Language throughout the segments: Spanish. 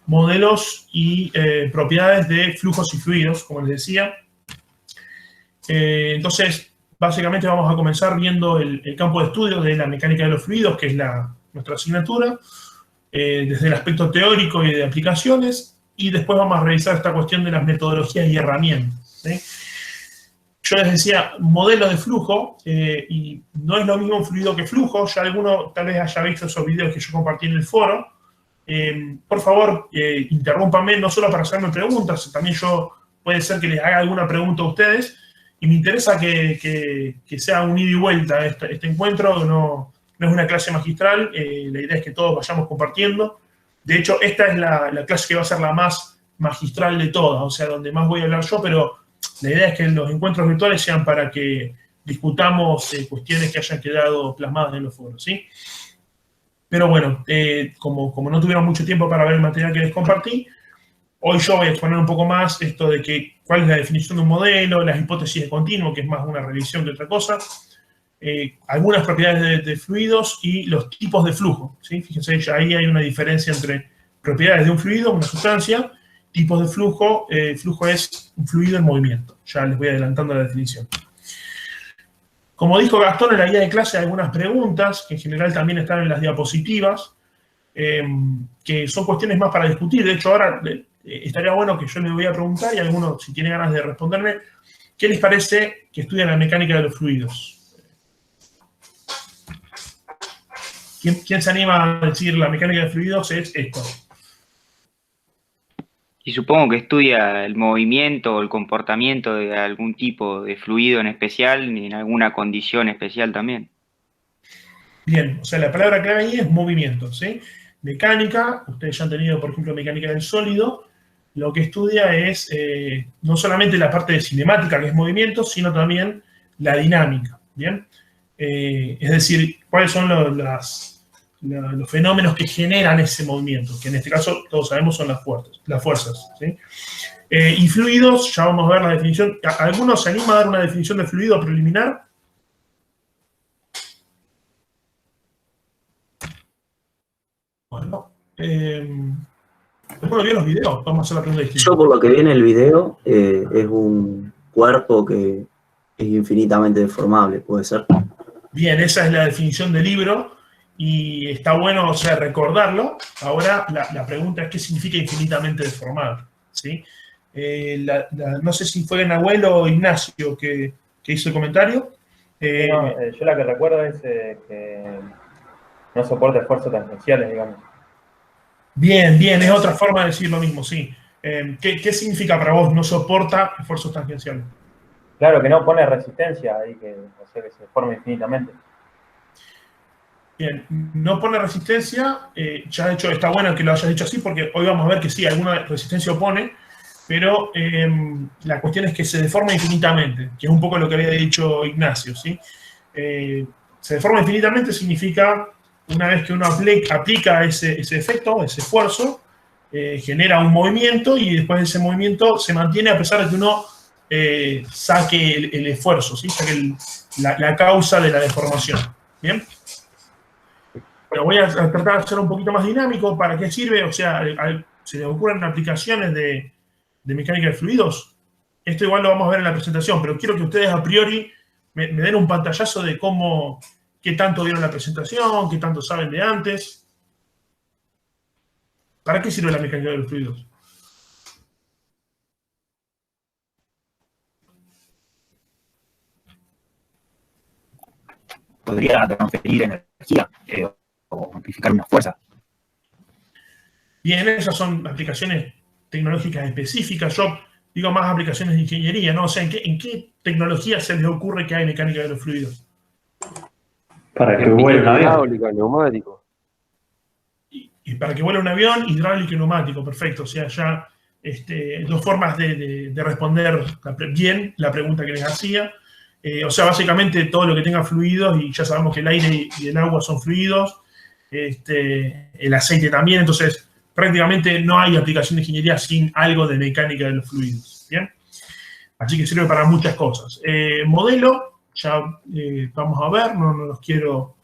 modelos y propiedades de flujos y fluidos, como les decía. Entonces, básicamente vamos a comenzar viendo el campo de estudio de la mecánica de los fluidos, que es nuestra asignatura, desde el aspecto teórico y de aplicaciones, y después vamos a revisar esta cuestión de las metodologías y herramientas, ¿sí? Yo les decía, modelo de flujo, y no es lo mismo fluido que flujo. Ya alguno tal vez haya visto esos videos que yo compartí en el foro. Por favor, interrúmpanme, no solo para hacerme preguntas, también puede ser que les haga alguna pregunta a ustedes, y me interesa que sea un ida y vuelta este encuentro. No es una clase magistral, la idea es que todos vayamos compartiendo. De hecho, esta es la clase que va a ser la más magistral de todas, o sea, donde más voy a hablar yo, pero la idea es que los encuentros virtuales sean para que discutamos cuestiones que hayan quedado plasmadas en los foros, ¿sí? Pero bueno, como no tuvieron mucho tiempo para ver el material que les compartí, hoy yo voy a exponer un poco más esto de cuál es la definición de un modelo, las hipótesis de continuo, que es más una revisión que otra cosa, algunas propiedades de fluidos y los tipos de flujo, ¿sí? Fíjense, ya ahí hay una diferencia entre propiedades de un fluido, una sustancia, tipos de flujo. Flujo es un fluido en movimiento. Ya les voy adelantando la definición. Como dijo Gastón, en la guía de clase hay algunas preguntas, que en general también están en las diapositivas, que son cuestiones más para discutir. De hecho, ahora estaría bueno que yo les voy a preguntar, y alguno, si tiene ganas de responderme, ¿qué les parece que estudian la mecánica de los fluidos? ¿Quién se anima a decir la mecánica de fluidos es esto? Y supongo que estudia el movimiento o el comportamiento de algún tipo de fluido en especial y en alguna condición especial también. Bien, o sea, la palabra clave ahí es movimiento, ¿sí? Mecánica, ustedes ya han tenido, por ejemplo, mecánica del sólido, lo que estudia es no solamente la parte de cinemática, que es movimiento, sino también la dinámica, ¿bien? Es decir, cuáles son los fenómenos que generan ese movimiento, que en este caso todos sabemos son las fuerzas, ¿sí? Y fluidos, ya vamos a ver la definición. ¿Alguno se anima a dar una definición de fluido preliminar? Bueno, ¿alguno vio los videos? Vamos a hacer la pregunta distinta. Yo, por lo que vi en el video, es un cuerpo que es infinitamente deformable, ¿puede ser? Bien, esa es la definición del libro. Y está bueno, o sea, recordarlo. Ahora la pregunta es: ¿qué significa infinitamente deformable? ¿Sí? No sé si fue Nahuel o Ignacio que hizo el comentario. Yo la que recuerdo es que no soporta esfuerzos tangenciales, digamos. Bien, es otra forma de decir lo mismo, sí. ¿Qué significa para vos no soporta esfuerzos tangenciales? Claro, que no pone resistencia ahí, o sea, que se deforma infinitamente. Bien, no pone resistencia. Ya de hecho está bueno que lo hayas dicho así, porque hoy vamos a ver que sí, alguna resistencia opone, pero la cuestión es que se deforma infinitamente, que es un poco lo que había dicho Ignacio, ¿sí? Se deforma infinitamente significa, una vez que uno aplica ese efecto, ese esfuerzo, genera un movimiento, y después de ese movimiento se mantiene a pesar de que uno saque el esfuerzo, ¿sí? Saque la causa de la deformación. ¿Bien? Bueno, voy a tratar de hacer un poquito más dinámico. ¿Para qué sirve? O sea, se les ocurren aplicaciones de mecánica de fluidos. Esto igual lo vamos a ver en la presentación, pero quiero que ustedes a priori me den un pantallazo de qué tanto vieron la presentación, qué tanto saben de antes. ¿Para qué sirve la mecánica de los fluidos? Podría transferir energía o amplificar una fuerza. Bien, esas son aplicaciones tecnológicas específicas. Yo digo más aplicaciones de ingeniería, ¿no? O sea, ¿en qué tecnología se les ocurre que hay mecánica de los fluidos? Para que vuele un avión. Hidráulica, neumático. Y para que vuele un avión, hidráulico y neumático, perfecto. O sea, ya dos formas de responder bien la pregunta que les hacía. O sea, básicamente todo lo que tenga fluidos, y ya sabemos que el aire y el agua son fluidos, el aceite también. Entonces, prácticamente no hay aplicación de ingeniería sin algo de mecánica de los fluidos. ¿Bien? Así que sirve para muchas cosas. Modelo, ya vamos a ver, no los quiero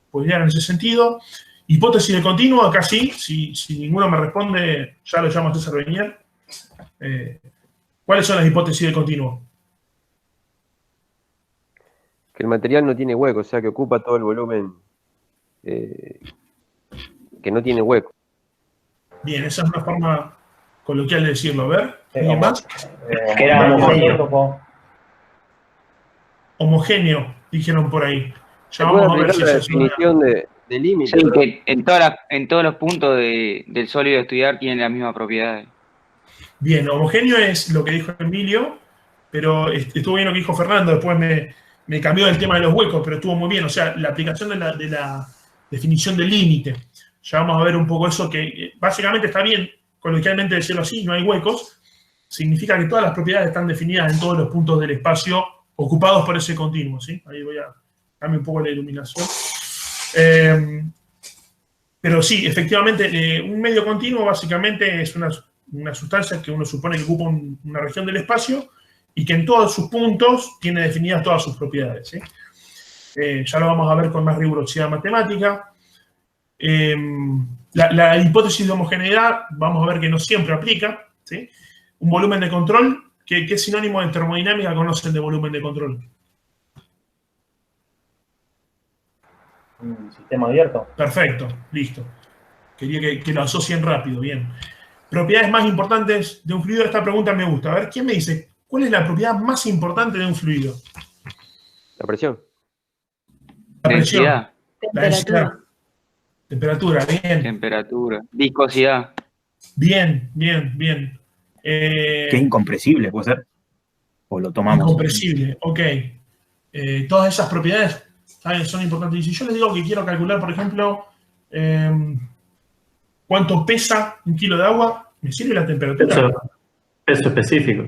spoilear en ese sentido. Hipótesis de continuo, acá sí, si ninguno me responde, ya lo llamo a César Beñer. ¿Cuáles son las hipótesis de continuo? Que el material no tiene hueco, o sea, que ocupa todo el volumen, que no tiene hueco. Bien, esa es una forma coloquial de decirlo. A ver, ¿alguien más? Que era homogéneo. Homogéneo, dijeron por ahí. Ya ¿Se puede vamos a ver aplicar si la eso es una... definición de límite? Sí, ¿no? que en todos los puntos del sólido a estudiar tienen las mismas propiedades. Bien, homogéneo es lo que dijo Emilio, pero estuvo bien lo que dijo Fernando, después me cambió el tema de los huecos, pero estuvo muy bien. O sea, la aplicación de la definición del límite. Ya vamos a ver un poco eso, que básicamente está bien, coloquialmente decirlo así, no hay huecos. Significa que todas las propiedades están definidas en todos los puntos del espacio ocupados por ese continuo, ¿sí? Ahí voy a cambiar un poco la iluminación. Pero sí, efectivamente, un medio continuo básicamente es una sustancia que uno supone que ocupa una región del espacio y que en todos sus puntos tiene definidas todas sus propiedades, ¿sí? Ya lo vamos a ver con más rigurosidad matemática. La hipótesis de homogeneidad, vamos a ver que no siempre aplica, ¿sí? Un volumen de control, ¿qué sinónimo de termodinámica conocen de volumen de control? Un sistema abierto. Perfecto, listo. Quería que lo asocien rápido, bien. Propiedades más importantes de un fluido. Esta pregunta me gusta. A ver, ¿quién me dice cuál es la propiedad más importante de un fluido? La presión. La presión. Densidad, La densidad. Temperatura, bien. temperatura, viscosidad. Bien, bien, bien. Que es incompresible, puede ser. O lo tomamos. Incompresible, ok. Todas esas propiedades, ¿saben? Son importantes. Y si yo les digo que quiero calcular, por ejemplo, cuánto pesa un kilo de agua, ¿me sirve la temperatura? Peso específico.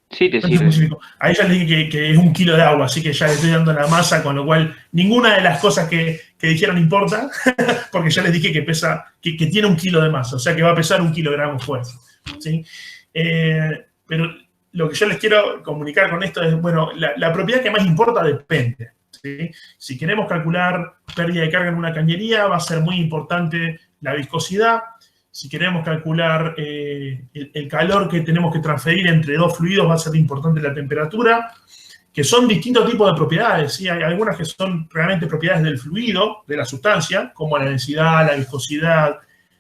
Sí, te Peso sirve. específico. Ahí ya les dije que es un kilo de agua, así que ya le estoy dando la masa, con lo cual ninguna de las cosas que dijeron importa, porque ya les dije que pesa, que tiene un kilo de masa, o sea que va a pesar 1 kilogramo fuerza, ¿sí? Pero lo que yo les quiero comunicar con esto es, bueno, la propiedad que más importa depende, ¿sí? Si queremos calcular pérdida de carga en una cañería, va a ser muy importante la viscosidad. Si queremos calcular el calor que tenemos que transferir entre dos fluidos, va a ser importante la temperatura, que son distintos tipos de propiedades, ¿sí? Hay algunas que son realmente propiedades del fluido, de la sustancia, como la densidad, la viscosidad,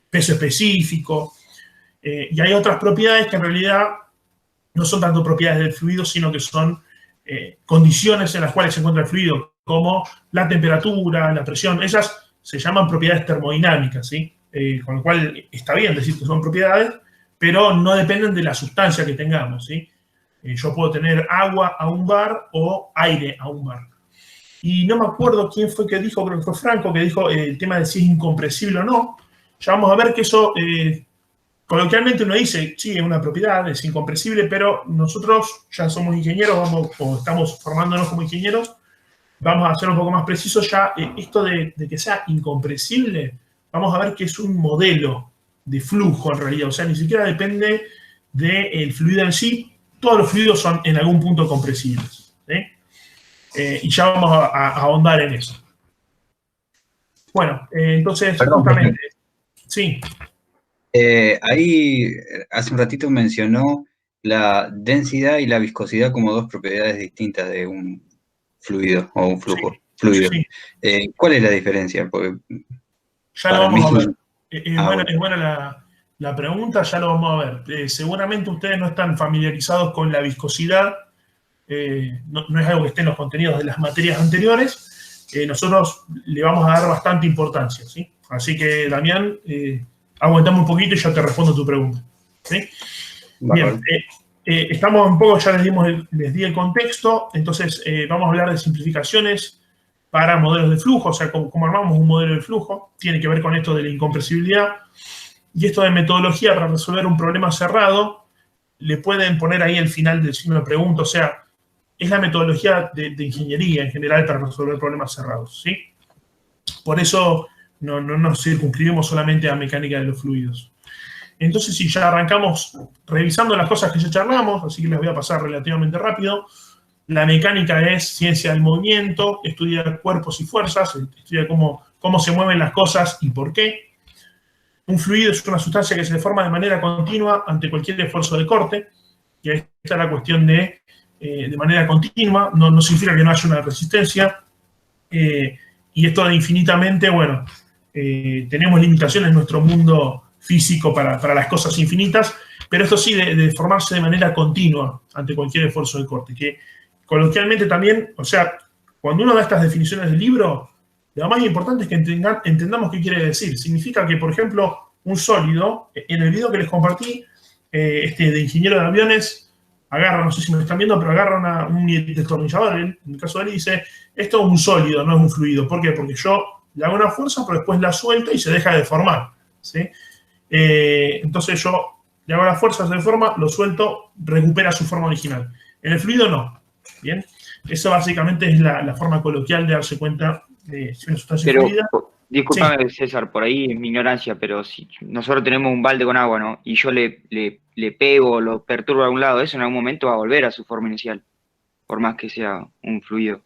peso específico, y hay otras propiedades que en realidad no son tanto propiedades del fluido, sino que son condiciones en las cuales se encuentra el fluido, como la temperatura, la presión. Esas se llaman propiedades termodinámicas, ¿sí? Con lo cual está bien decir que son propiedades, pero no dependen de la sustancia que tengamos, ¿sí? Yo puedo tener agua a un bar o aire a un bar. Y no me acuerdo quién fue que dijo, creo que fue Franco, que dijo el tema de si es incompresible o no. Ya vamos a ver que eso, coloquialmente uno dice, sí, es una propiedad, es incompresible, pero nosotros ya somos ingenieros, o estamos formándonos como ingenieros, vamos a ser un poco más precisos ya. Esto de que sea incompresible, vamos a ver que es un modelo de flujo en realidad, o sea, ni siquiera depende del fluido en sí. Todos los fluidos son en algún punto compresibles, ¿sí? Y ya vamos a ahondar en eso. Bueno, entonces, Perdón, justamente, sí. Ahí hace un ratito mencionó la densidad y la viscosidad como dos propiedades distintas de un fluido o un flujo fluido. Sí. ¿Cuál es la diferencia? Porque Ya lo vamos a ver. Es buena la pregunta, ya lo vamos a ver. Seguramente ustedes no están familiarizados con la viscosidad, no es algo que esté en los contenidos de las materias anteriores. Nosotros le vamos a dar bastante importancia, ¿sí? Así que, Damián, aguantame un poquito y ya te respondo tu pregunta, ¿sí? Bien, estamos un poco, ya les di el contexto, entonces vamos a hablar de simplificaciones para modelos de flujo, o sea, cómo armamos un modelo de flujo. Tiene que ver con esto de la incompresibilidad. Y esto de metodología para resolver un problema cerrado, le pueden poner ahí el final del signo de pregunta, o sea, es la metodología de ingeniería en general para resolver problemas cerrados, ¿sí? Por eso no nos circunscribimos solamente a mecánica de los fluidos. Entonces, si ya arrancamos revisando las cosas que ya charlamos, así que les voy a pasar relativamente rápido. La mecánica es ciencia del movimiento, estudia cuerpos y fuerzas, estudia cómo cómo se mueven las cosas y por qué. Un fluido es una sustancia que se deforma de manera continua ante cualquier esfuerzo de corte, y ahí está la cuestión de manera continua, no significa que no haya una resistencia, y esto de infinitamente, bueno, tenemos limitaciones en nuestro mundo físico para las cosas infinitas, pero esto sí, de formarse de manera continua ante cualquier esfuerzo de corte, que coloquialmente también, o sea, cuando uno da estas definiciones del libro, lo más importante es que entendamos qué quiere decir. Significa que, por ejemplo, un sólido, en el video que les compartí, de ingeniero de aviones, agarra, no sé si me están viendo, pero agarra un destornillador, en el caso de él, y dice, esto es un sólido, no es un fluido. ¿Por qué? Porque yo le hago una fuerza, pero después la suelto y se deja de deformar, ¿sí? Entonces yo le hago la fuerza, se deforma, lo suelto, recupera su forma original. En el fluido no, ¿bien? Eso básicamente es la forma coloquial de darse cuenta de si una sustancia Pero, fluida. discúlpame, Sí. César, por ahí es mi ignorancia, pero si nosotros tenemos un balde con agua, ¿no? Y yo le pego, lo perturbo a algún lado, eso en algún momento va a volver a su forma inicial, por más que sea un fluido.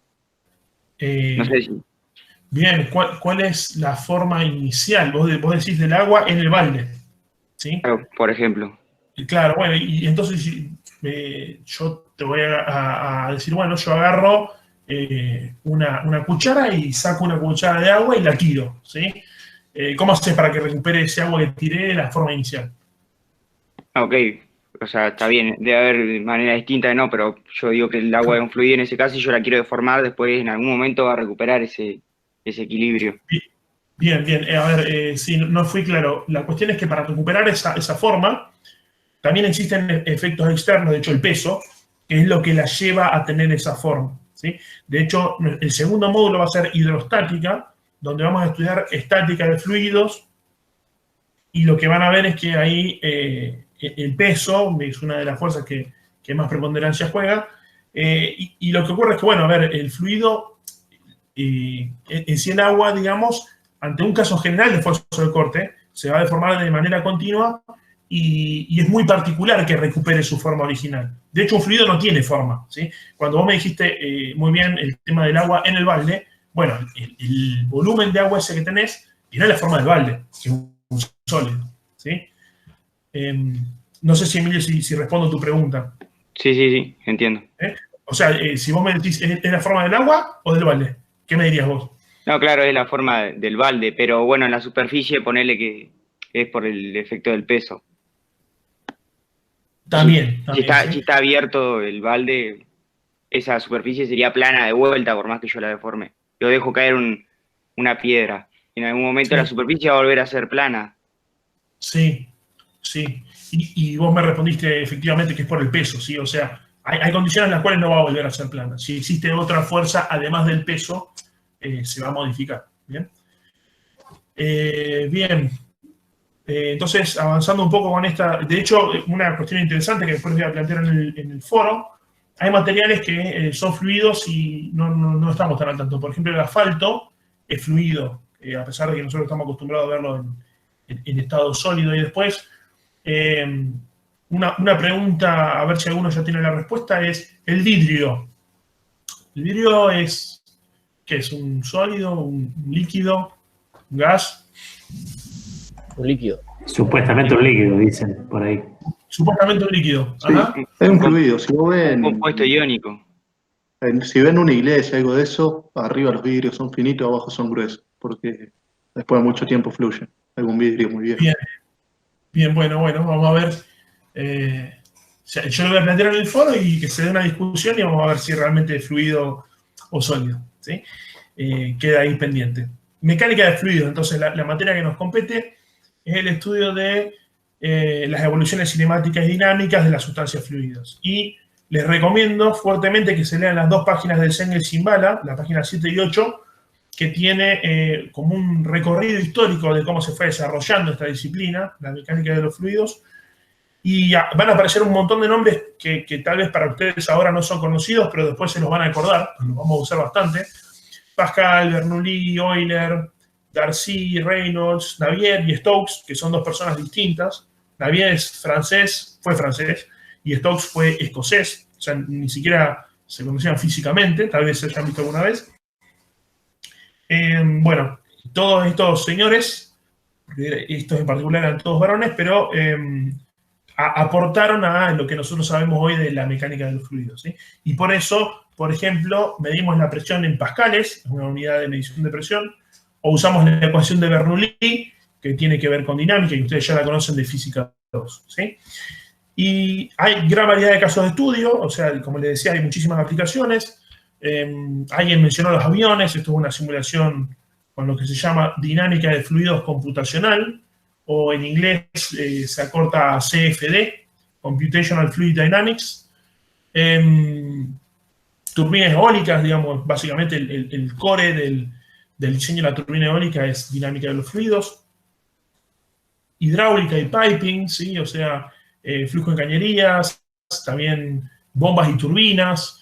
No sé si... Bien, ¿cuál es la forma inicial? Vos decís del agua en el balde, ¿sí? Claro, por ejemplo. Claro, bueno, y entonces yo te voy a decir, bueno, yo agarro una cuchara y saco una cuchara de agua y la tiro, ¿sí? ¿Cómo haces para que recupere ese agua que tiré la forma inicial? Ok, o sea, está bien, debe haber manera distinta, ¿no? Pero yo digo que el agua es un fluido en ese caso y yo la quiero deformar, después en algún momento va a recuperar ese equilibrio. Bien, a ver, sí, no fui claro. La cuestión es que para recuperar esa forma, también existen efectos externos, de hecho el peso, que es lo que la lleva a tener esa forma, ¿sí? De hecho, el segundo módulo va a ser hidrostática, donde vamos a estudiar estática de fluidos, y lo que van a ver es que ahí el peso es una de las fuerzas que más preponderancia juega, y lo que ocurre es que, bueno, a ver, el fluido, en sí el agua, digamos, ante un caso general de esfuerzo de corte, se va a deformar de manera continua y es muy particular que recupere su forma original. De hecho, un fluido no tiene forma, ¿sí? Cuando vos me dijiste muy bien el tema del agua en el balde, bueno, el volumen de agua ese que tenés tiene la forma del balde, que es un sólido, ¿sí? No sé si, Emilio, si respondo tu pregunta. Sí, entiendo. O sea, si vos me decís, ¿es la forma del agua o del balde? ¿Qué me dirías vos? No, claro, es la forma del balde, pero bueno, en la superficie ponele que es por el efecto del peso. También, Si ¿sí? está abierto el balde, esa superficie sería plana de vuelta, por más que yo la deforme. Yo dejo caer una piedra. En algún momento Sí. la superficie va a volver a ser plana. Sí. Y vos me respondiste efectivamente que es por el peso, ¿sí? O sea, hay condiciones en las cuales no va a volver a ser plana. Si existe otra fuerza, además del peso, se va a modificar. ¿Bien? Bien. Entonces, avanzando un poco con esta... De hecho, una cuestión interesante que después voy a plantear en el foro, hay materiales que son fluidos y no estamos tan al tanto. Por ejemplo, el asfalto es fluido, a pesar de que nosotros estamos acostumbrados a verlo en estado sólido. Y después, una pregunta, a ver si alguno ya tiene la respuesta, es el vidrio. ¿El vidrio es qué es? ¿Un sólido, un líquido, un gas? Un líquido. Supuestamente un líquido, dicen por ahí. Supuestamente un líquido. Sí, Ajá. es un fluido. Si vos Un ven, compuesto iónico. si ven una iglesia, algo de eso, arriba los vidrios son finitos, abajo son gruesos, porque después de mucho tiempo fluyen. Algún vidrio muy viejo. Bien, bueno, vamos a ver. Yo lo voy a plantear en el foro y que se dé una discusión y vamos a ver si realmente es fluido o sólido, ¿sí? Queda ahí pendiente. Mecánica de fluidos, entonces la materia que nos compete es el estudio de las evoluciones cinemáticas y dinámicas de las sustancias fluidas. Y les recomiendo fuertemente que se lean las dos páginas del Cengel Simbala, la página 7 y 8, que tiene como un recorrido histórico de cómo se fue desarrollando esta disciplina, la mecánica de los fluidos, y van a aparecer un montón de nombres que tal vez para ustedes ahora no son conocidos, pero después se los van a acordar, los vamos a usar bastante. Pascal, Bernoulli, Euler, Darcy, Reynolds, Navier y Stokes, que son dos personas distintas. Navier es francés, fue francés, y Stokes fue escocés, o sea, ni siquiera se conocían físicamente, tal vez se hayan visto alguna vez. Bueno, todos estos señores, estos en particular eran todos varones, pero aportaron a lo que nosotros sabemos hoy de la mecánica de los fluidos, ¿sí? Y por eso, por ejemplo, medimos la presión en pascales, una unidad de medición de presión, o usamos la ecuación de Bernoulli, que tiene que ver con dinámica, y ustedes ya la conocen de física 2, ¿sí? Y hay gran variedad de casos de estudio, o sea, como les decía, hay muchísimas aplicaciones. Alguien mencionó los aviones, esto es una simulación con lo que se llama dinámica de fluidos computacional, o en inglés se acorta a CFD, Computational Fluid Dynamics. Turbinas eólicas, digamos, básicamente el core del diseño de la turbina eólica es dinámica de los fluidos. Hidráulica y piping, ¿sí? O sea, flujo en cañerías, también bombas y turbinas.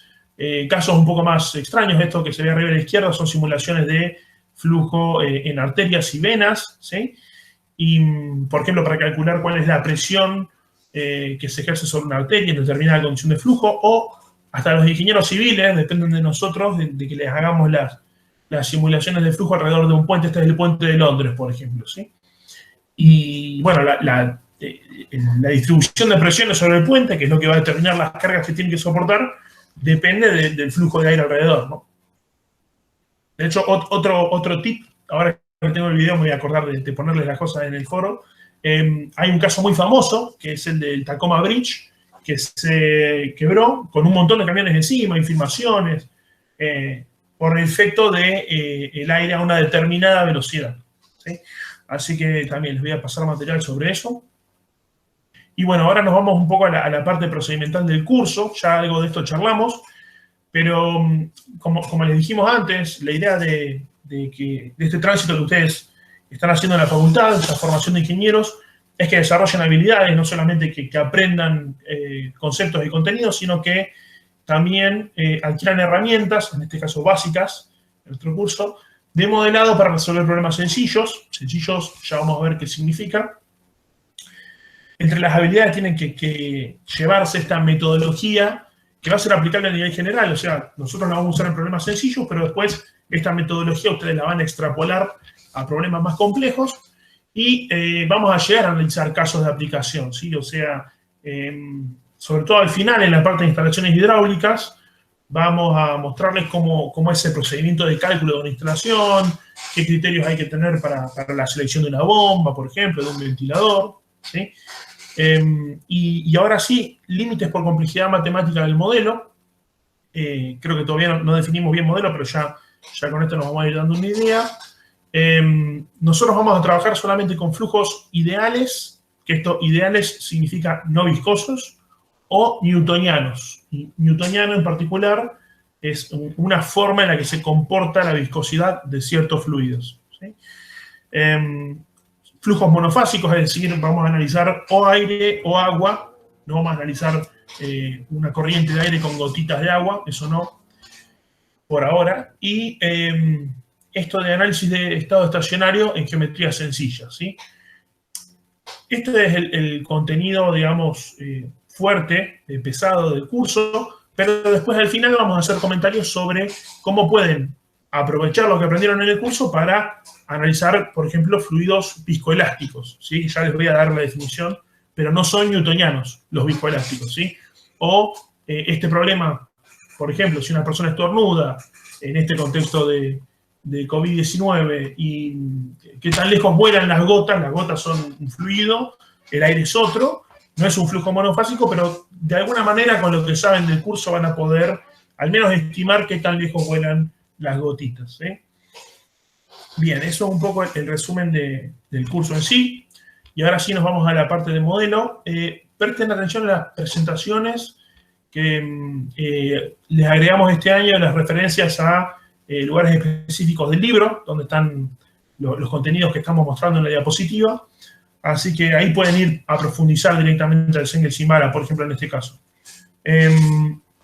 Casos un poco más extraños, esto que se ve arriba a la izquierda, son simulaciones de flujo en arterias y venas, ¿sí? Y, por ejemplo, para calcular cuál es la presión que se ejerce sobre una arteria en determinada condición de flujo, o hasta los ingenieros civiles dependen de nosotros de que les hagamos las simulaciones de flujo alrededor de un puente. Este es el puente de Londres, por ejemplo, ¿sí? Y, bueno, la distribución de presiones sobre el puente, que es lo que va a determinar las cargas que tiene que soportar, depende del flujo de aire alrededor, ¿no? De hecho, otro tip, ahora que tengo el video me voy a acordar de ponerles las cosas en el foro. Hay un caso muy famoso, que es el del Tacoma Bridge, que se quebró con un montón de camiones encima, infilmaciones, por el efecto del aire a una determinada velocidad, ¿sí? Así que también les voy a pasar material sobre eso. Y bueno, ahora nos vamos un poco a la parte procedimental del curso. Ya algo de esto charlamos, pero como les dijimos antes, la idea de este tránsito que ustedes están haciendo en la facultad, esta formación de ingenieros, es que desarrollen habilidades, no solamente que aprendan conceptos y contenidos, sino que también adquieran herramientas, en este caso básicas, en nuestro curso, de modelado para resolver problemas sencillos. Sencillos, ya vamos a ver qué significa. Entre las habilidades tienen que llevarse esta metodología que va a ser aplicable a nivel general. O sea, nosotros la vamos a usar en problemas sencillos, pero después esta metodología ustedes la van a extrapolar a problemas más complejos y vamos a llegar a analizar casos de aplicación, ¿sí? O sea, sobre todo al final, en la parte de instalaciones hidráulicas, vamos a mostrarles cómo es el procedimiento de cálculo de una instalación, qué criterios hay que tener para la selección de una bomba, por ejemplo, de un ventilador, ¿sí? Y ahora sí, límites por complejidad matemática del modelo. Creo que todavía no definimos bien modelo, pero ya con esto nos vamos a ir dando una idea. Nosotros vamos a trabajar solamente con flujos ideales, que esto ideales significa no viscosos, o newtonianos. Y newtoniano en particular es una forma en la que se comporta la viscosidad de ciertos fluidos, ¿sí? Flujos monofásicos, es decir, vamos a analizar o aire o agua, no vamos a analizar una corriente de aire con gotitas de agua, eso no, por ahora. Y esto de análisis de estado estacionario en geometría sencilla, ¿sí? Este es el contenido, digamos, fuerte, pesado del curso, pero después al final vamos a hacer comentarios sobre cómo pueden aprovechar lo que aprendieron en el curso para analizar, por ejemplo, fluidos viscoelásticos, ¿sí? Ya les voy a dar la definición, pero no son newtonianos los viscoelásticos, ¿sí? O este problema, por ejemplo, si una persona estornuda en este contexto de COVID-19 y qué tan lejos vuelan las gotas son un fluido, el aire es otro, no es un flujo monofásico, pero de alguna manera con lo que saben del curso van a poder al menos estimar qué tan lejos vuelan las gotitas, ¿sí? Bien, eso es un poco el resumen del curso en sí. Y ahora sí nos vamos a la parte de modelo. Presten atención a las presentaciones que les agregamos este año, las referencias a lugares específicos del libro, donde están los contenidos que estamos mostrando en la diapositiva. Así que ahí pueden ir a profundizar directamente al Zeng Shimara, por ejemplo, en este caso.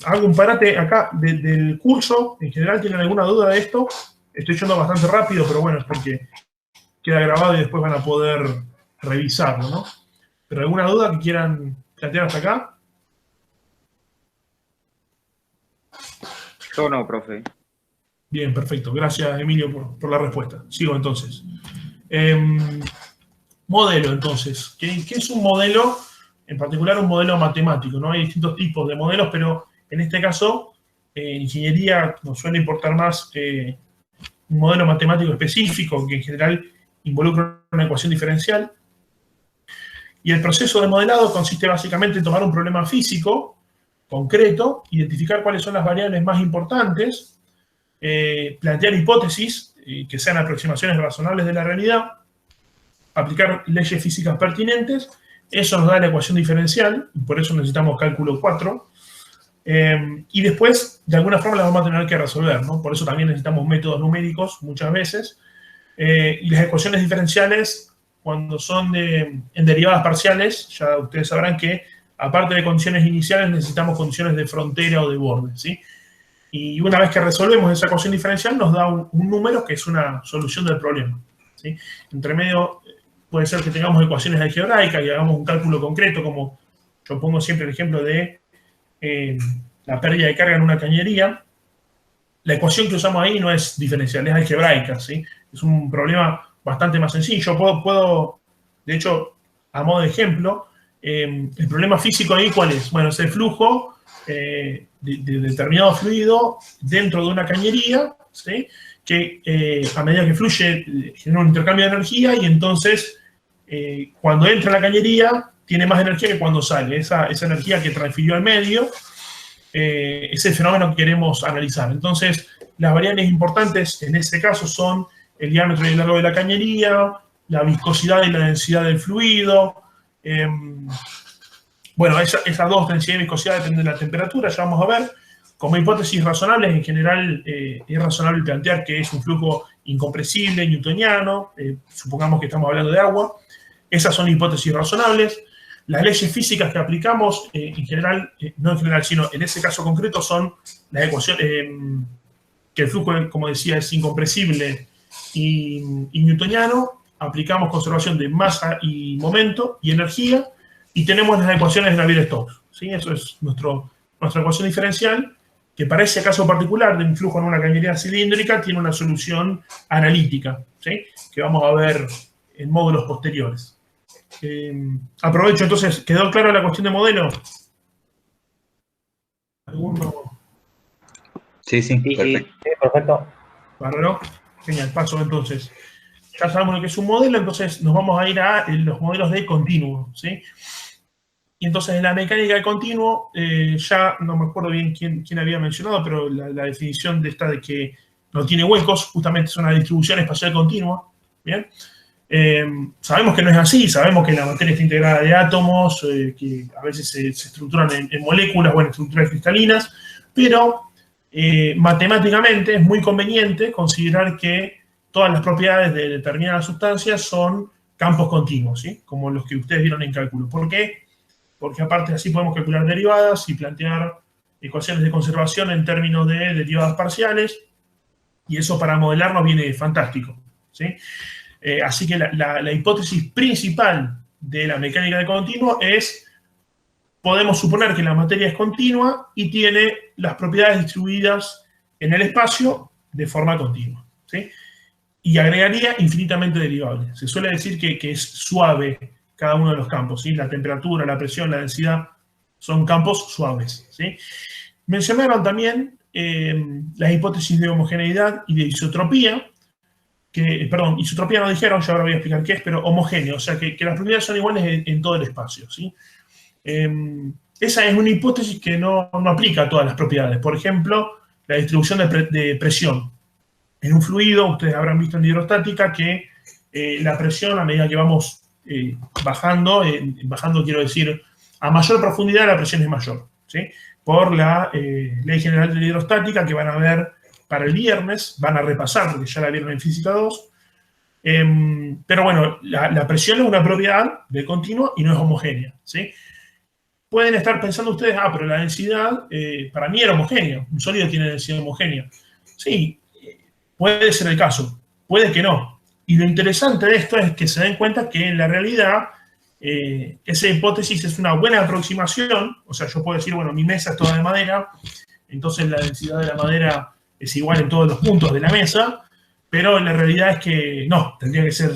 Hago un parate acá del curso. En general, ¿tienen alguna duda de esto? Estoy yendo bastante rápido, pero bueno, es porque queda grabado y después van a poder revisarlo, ¿no? ¿Pero alguna duda que quieran plantear hasta acá? Yo no, profe. Bien, perfecto. Gracias, Emilio, por la respuesta. Sigo entonces. Modelo, entonces. ¿Qué es un modelo? En particular, un modelo matemático, ¿no? Hay distintos tipos de modelos, pero en este caso, en ingeniería nos suele importar más un modelo matemático específico, que en general involucra una ecuación diferencial. Y el proceso de modelado consiste básicamente en tomar un problema físico concreto, identificar cuáles son las variables más importantes, plantear hipótesis que sean aproximaciones razonables de la realidad, aplicar leyes físicas pertinentes. Eso nos da la ecuación diferencial, y por eso necesitamos cálculo 4. Y después, de alguna forma, la vamos a tener que resolver, ¿no? Por eso también necesitamos métodos numéricos muchas veces. Y las ecuaciones diferenciales, cuando son en derivadas parciales, ya ustedes sabrán que, aparte de condiciones iniciales, necesitamos condiciones de frontera o de borde, ¿sí? Y una vez que resolvemos esa ecuación diferencial, nos da un número que es una solución del problema, ¿sí? Entre medio, puede ser que tengamos ecuaciones algebraicas y hagamos un cálculo concreto, como yo pongo siempre el ejemplo de la pérdida de carga en una cañería. La ecuación que usamos ahí no es diferencial, es algebraica, ¿sí? Es un problema bastante más sencillo. Puedo, de hecho, a modo de ejemplo, el problema físico ahí, ¿cuál es? Bueno, es el flujo de determinado fluido dentro de una cañería, ¿sí? Que a medida que fluye genera un intercambio de energía y entonces cuando entra a la cañería tiene más energía que cuando sale. Esa energía que transfirió al medio es el fenómeno que queremos analizar. Entonces, las variables importantes en este caso son el diámetro y el largo de la cañería, la viscosidad y la densidad del fluido. Bueno, esas dos, densidad y viscosidad, dependen de la temperatura, ya vamos a ver. Como hipótesis razonables, en general es razonable plantear que es un flujo incompresible, newtoniano, supongamos que estamos hablando de agua. Esas son hipótesis razonables. Las leyes físicas que aplicamos, en general, no en general, sino en ese caso concreto, son las ecuaciones, que el flujo, como decía, es incompresible y newtoniano. Aplicamos conservación de masa y momento y energía, y tenemos las ecuaciones de Navier-Stokes, ¿sí? Eso es nuestra ecuación diferencial, que para ese caso particular de un flujo en una cañería cilíndrica tiene una solución analítica, ¿sí? Que vamos a ver en módulos posteriores. Aprovecho, entonces, ¿quedó clara la cuestión de modelo? ¿Alguno? Sí, perfecto. Sí, perfecto. Bárbaro. Genial, paso entonces. Ya sabemos lo que es un modelo, entonces nos vamos a ir a los modelos de continuo, ¿sí? Y entonces en la mecánica de continuo, ya no me acuerdo bien quién había mencionado, pero la definición de esta de que no tiene huecos, justamente es una distribución espacial continua, ¿bien? Sabemos que no es así, sabemos que la materia está integrada de átomos, que a veces se estructuran en moléculas o en estructuras cristalinas, pero matemáticamente es muy conveniente considerar que todas las propiedades de determinadas sustancias son campos continuos, ¿sí? Como los que ustedes vieron en cálculo. ¿Por qué? Porque aparte así podemos calcular derivadas y plantear ecuaciones de conservación en términos de derivadas parciales, y eso para modelar nos viene fantástico, ¿sí? Así que la hipótesis principal de la mecánica de continuo es, podemos suponer que la materia es continua y tiene las propiedades distribuidas en el espacio de forma continua, ¿sí? Y agregaría infinitamente derivable. Se suele decir que es suave cada uno de los campos, ¿sí? La temperatura, la presión, la densidad son campos suaves, ¿sí? Mencionaron también las hipótesis de homogeneidad y de isotropía, perdón, isotropía no dijeron, ya ahora voy a explicar qué es, pero homogéneo, o sea que las propiedades son iguales en todo el espacio, ¿sí? Esa es una hipótesis que no aplica a todas las propiedades. Por ejemplo, la distribución de presión. En un fluido, ustedes habrán visto en hidrostática que la presión, a medida que vamos bajando quiero decir, a mayor profundidad la presión es mayor, ¿sí? Por la ley general de la hidrostática que van a ver para el viernes, van a repasar porque ya la vieron en Física 2. Pero bueno, la presión es una propiedad de continuo y no es homogénea, ¿sí? Pueden estar pensando ustedes, pero la densidad para mí era homogénea, un sólido tiene densidad homogénea. Sí, puede ser el caso, puede que no. Y lo interesante de esto es que se den cuenta que en la realidad esa hipótesis es una buena aproximación. O sea, yo puedo decir, bueno, mi mesa es toda de madera, entonces la densidad de la madera es igual en todos los puntos de la mesa, pero la realidad es que no, tendría que ser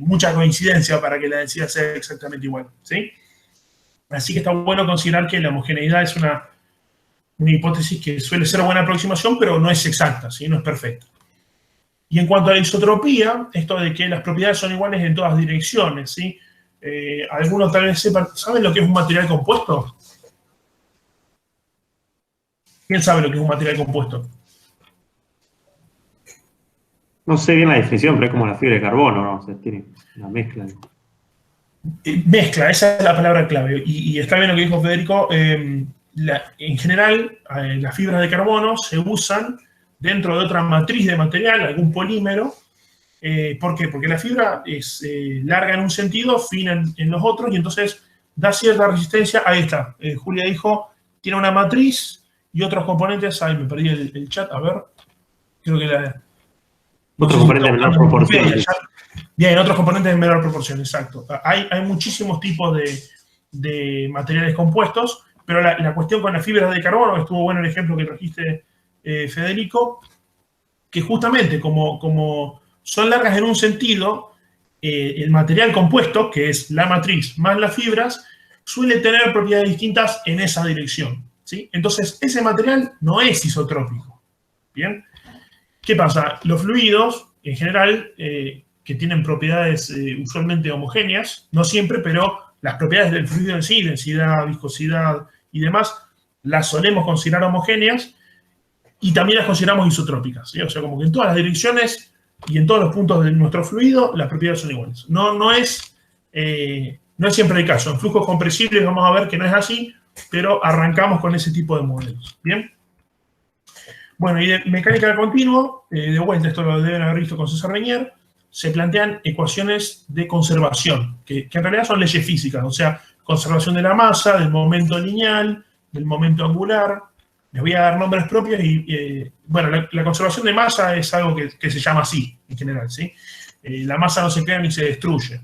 mucha coincidencia para que la densidad sea exactamente igual, ¿sí? Así que está bueno considerar que la homogeneidad es una hipótesis que suele ser buena aproximación, pero no es exacta, ¿sí? No es perfecta. Y en cuanto a la isotropía, esto de que las propiedades son iguales en todas direcciones, ¿sí? ¿Algunos tal vez sepan, saben lo que es un material compuesto? ¿Quién sabe lo que es un material compuesto? No sé bien la definición, pero es como la fibra de carbono, ¿no? O sea, tiene una mezcla. Mezcla, esa es la palabra clave. Y está bien lo que dijo Federico. En general, las fibras de carbono se usan dentro de otra matriz de material, algún polímero. ¿Por qué? Porque la fibra es larga en un sentido, fina en los otros, y entonces da cierta resistencia. Ahí está. Julia dijo, tiene una matriz y otros componentes. Ay, me perdí el chat. A ver. Creo que la... Otros componentes de menor proporción. Bien, otros componentes de menor proporción, exacto. Hay muchísimos tipos de materiales compuestos, pero la cuestión con las fibras de carbono, estuvo bueno el ejemplo que trajiste, Federico, que justamente como son largas en un sentido, el material compuesto, que es la matriz más las fibras, suele tener propiedades distintas en esa dirección, ¿sí? Entonces, ese material no es isotrópico, ¿bien? ¿Qué pasa? Los fluidos, en general, que tienen propiedades usualmente homogéneas, no siempre, pero las propiedades del fluido en sí, densidad, viscosidad y demás, las solemos considerar homogéneas y también las consideramos isotrópicas, ¿sí? O sea, como que en todas las direcciones y en todos los puntos de nuestro fluido, las propiedades son iguales. No es siempre el caso. En flujos compresibles vamos a ver que no es así, pero arrancamos con ese tipo de modelos, ¿bien? Bueno, y de mecánica de continuo, de vuelta, esto lo deben haber visto con César Reñer, se plantean ecuaciones de conservación, que en realidad son leyes físicas, o sea, conservación de la masa, del momento lineal, del momento angular. Les voy a dar nombres propios y, bueno, la conservación de masa es algo que se llama así, en general, ¿sí? La masa no se crea ni se destruye.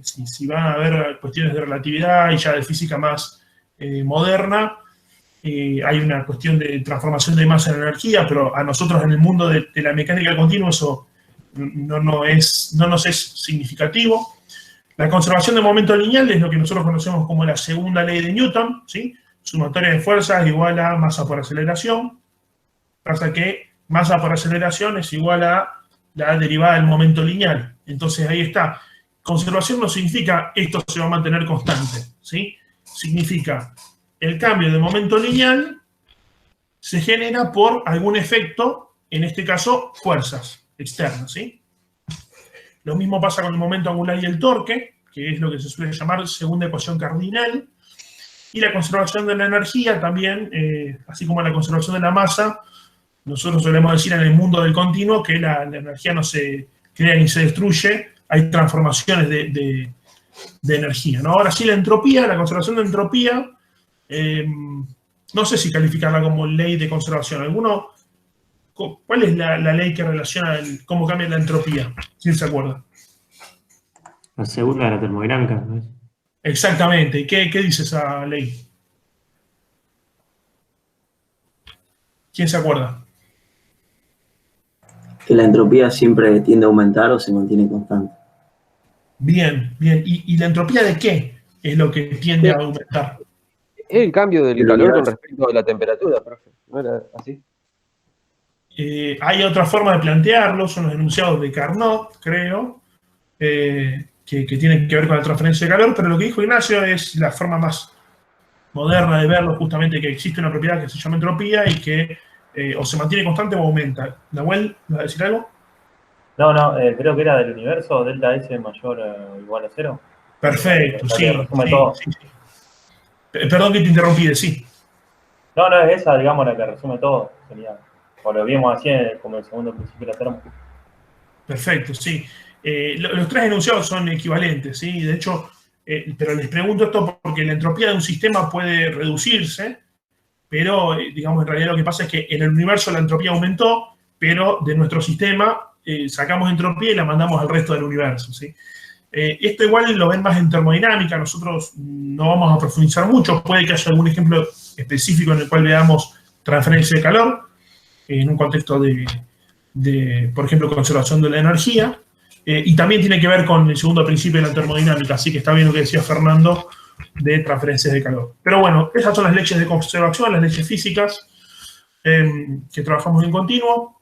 Si van a haber cuestiones de relatividad y ya de física más moderna, hay una cuestión de transformación de masa en energía, pero a nosotros en el mundo de la mecánica continua eso no nos es significativo. La conservación de momento lineal es lo que nosotros conocemos como la segunda ley de Newton, ¿sí? Sumatoria de fuerzas igual a masa por aceleración. Pasa que masa por aceleración es igual a la derivada del momento lineal. Entonces ahí está. Conservación no significa esto se va a mantener constante, ¿sí? Significa el cambio de momento lineal se genera por algún efecto, en este caso, fuerzas externas, ¿sí? Lo mismo pasa con el momento angular y el torque, que es lo que se suele llamar segunda ecuación cardinal. Y la conservación de la energía también, así como la conservación de la masa, nosotros solemos decir en el mundo del continuo que la energía no se crea ni se destruye, hay transformaciones de energía, ¿no? Ahora sí, la entropía, la conservación de entropía, no sé si calificarla como ley de conservación. ¿Cuál es la ley que relaciona cómo cambia la entropía? ¿Quién se acuerda? La segunda de la termodinámica, ¿no? Exactamente. ¿Qué dice esa ley? ¿Quién se acuerda? Que la entropía siempre tiende a aumentar o se mantiene constante. Bien, bien. ¿Y la entropía de qué es lo que tiende a aumentar? El cambio del calor con respecto a la temperatura, profe. ¿No era así? Hay otra forma de plantearlo, son los enunciados de Carnot, creo, que tienen que ver con la transferencia de calor, pero lo que dijo Ignacio es la forma más moderna de verlo, justamente que existe una propiedad que se llama entropía y que o se mantiene constante o aumenta. ¿Nahuel, vas a decir algo? No, creo que era del universo, delta S mayor o igual a 0. Perfecto, sí. Sí. Perdón que te interrumpí, sí. No, es esa, digamos, la que resume todo. Sería, o lo vimos así como el segundo principio de la termo. Perfecto, sí. Los tres enunciados son equivalentes, ¿sí? De hecho, pero les pregunto esto porque la entropía de un sistema puede reducirse, pero, digamos, en realidad lo que pasa es que en el universo la entropía aumentó, pero de nuestro sistema sacamos entropía y la mandamos al resto del universo, ¿sí? Esto igual lo ven más en termodinámica, nosotros no vamos a profundizar mucho, puede que haya algún ejemplo específico en el cual veamos transferencia de calor. en un contexto de, por ejemplo, conservación de la energía, y también tiene que ver con el segundo principio de la termodinámica, así que está bien lo que decía Fernando de transferencias de calor. Pero bueno, esas son las leyes de conservación, las leyes físicas que trabajamos en continuo.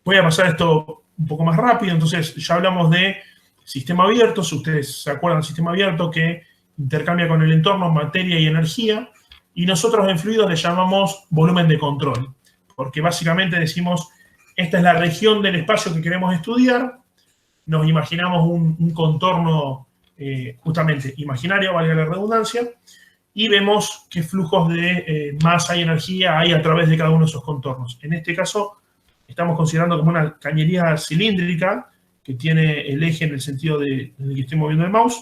Voy a pasar esto un poco más rápido. Entonces, ya hablamos de sistema abierto. Si ustedes se acuerdan del sistema abierto, que intercambia con el entorno materia y energía. Y nosotros en fluidos le llamamos volumen de control, porque básicamente decimos, esta es la región del espacio que queremos estudiar. Nos imaginamos un contorno justamente imaginario, valga la redundancia, y vemos qué flujos de masa y energía hay a través de cada uno de esos contornos. En este caso, estamos considerando como una cañería cilíndrica que tiene el eje en el sentido en el que estoy moviendo el mouse.